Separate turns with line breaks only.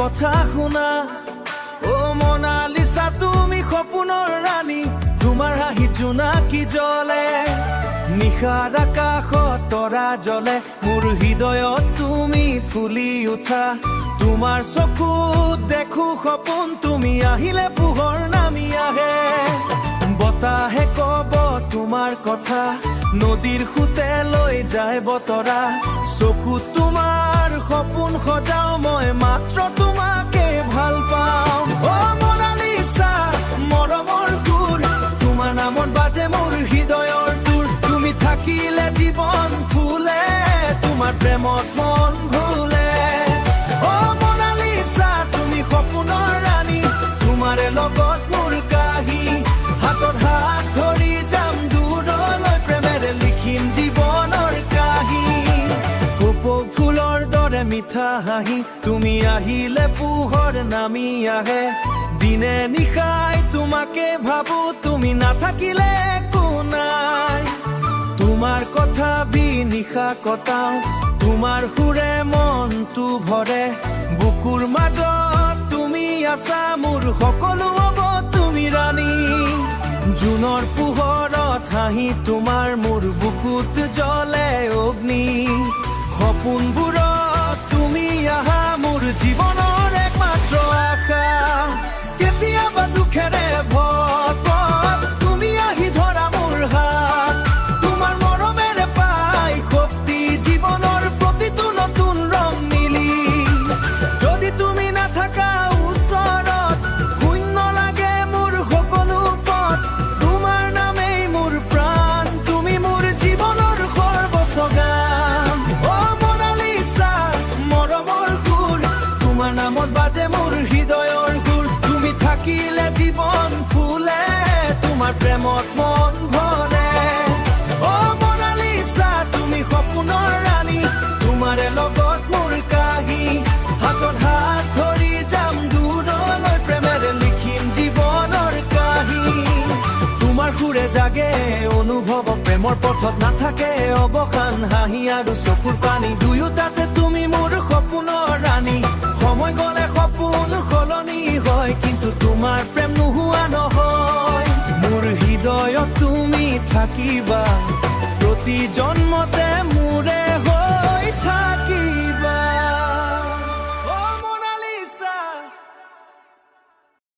কথা শুনা ও মোনালিসা তুমি সপোনৰ ৰাণী তোমাৰ হাঁহিত জোনাকী জ্বলে নিশাৰ আকাশত তৰা জ্বলে মোৰ হৃদয়ত তুমি ফুলি উঠা তোমাৰ চকুত দেখো সপোন তুমি আহিলে পোহৰ নামি আহে বতাহে কব তোমাৰ কথা নদীৰ খুঁটে লৈ যায় বতৰা চকুত তোমাৰ সপোন সজাও মই মাত্ৰ তোমাকে ভাল পাওঁ ও মোনালিসা মৰমৰ সুৰ তোমাৰ নামত বাজে মোৰ হৃদয়ৰ সুৰ তুমি থাকিলে জীৱন ফুলে তোমাৰ প্ৰেমত মন ভুলে ও মোনালিসা তুমি সপোনৰ ৰাণী তোমাৰে লগত মোৰ কাহি হাতত হাত ধৰি যাম দূৰলৈ প্ৰেমেৰে লিখিম জীৱনৰ কাহি কপৌ ফুলৰ দৰে মিঠা হাঁহি তুমি আহিলে পোহৰ নামি আহে দিনে নিশাই তোমাকে ভাবো তুমি নাথাকিলে একো নাই তোমাৰ কথা নিশা কটাও তোমাৰ সুৰে মনটো ভৰে বুকুৰ মাজত তুমি আছা মোৰ সকলো হ'ব তুমি ৰাণী জুনৰ পোহৰত হাঁহি তোমাৰ মোৰ বুকুত জ্বলে অগ্নি সপোনবোৰত তুমি আহা মোৰ জীৱনৰ একমাত্ৰ আশা কেতিয়াবা দুখেৰে ভকত তুমি আহি ধৰা মোৰ হাত তোমাৰ মৰমেৰে পাই শক্তি জীৱনৰ প্ৰতিটো নতুন ৰং মিলি যদি তুমি নাথাকা ওচৰত শূন্য লাগে মোৰ সকলো পথ তোমাৰ নামেই মোৰ প্ৰাণ তুমি মোৰ জীৱনৰ সৰ্বোচ্চ গান ও মোনালিসা মৰমৰ সুৰ তোমাৰ নামত বাজে মোৰ হৃদয়ৰ সুৰ তুমি থাকিলে জীৱন ফুলে তোমাৰ প্ৰেমত মন ভৰে ও মোনালিসা তুমি সপোনৰ ৰাণী তোমাৰে লগত মোৰ কাহি হাতত হাত ধৰি যাম দূৰলৈ প্ৰেমেৰে লিখিম জীৱনৰ কাহি তোমাৰ সুৰে জাগে অনুভৱ প্ৰেমৰ পথত নাথাকে অৱসান হাঁহি আৰু চকুৰ পানী দুয়োটাতে তুমি মোৰ সপোনৰ ৰাণী সময় গলে সপোন সলনি হয় কিন্তু তোমাৰ প্ৰেম নোহোৱা নহয় মোৰ হৃদয়ত তুমি থাকিবা প্ৰতি জন্মতে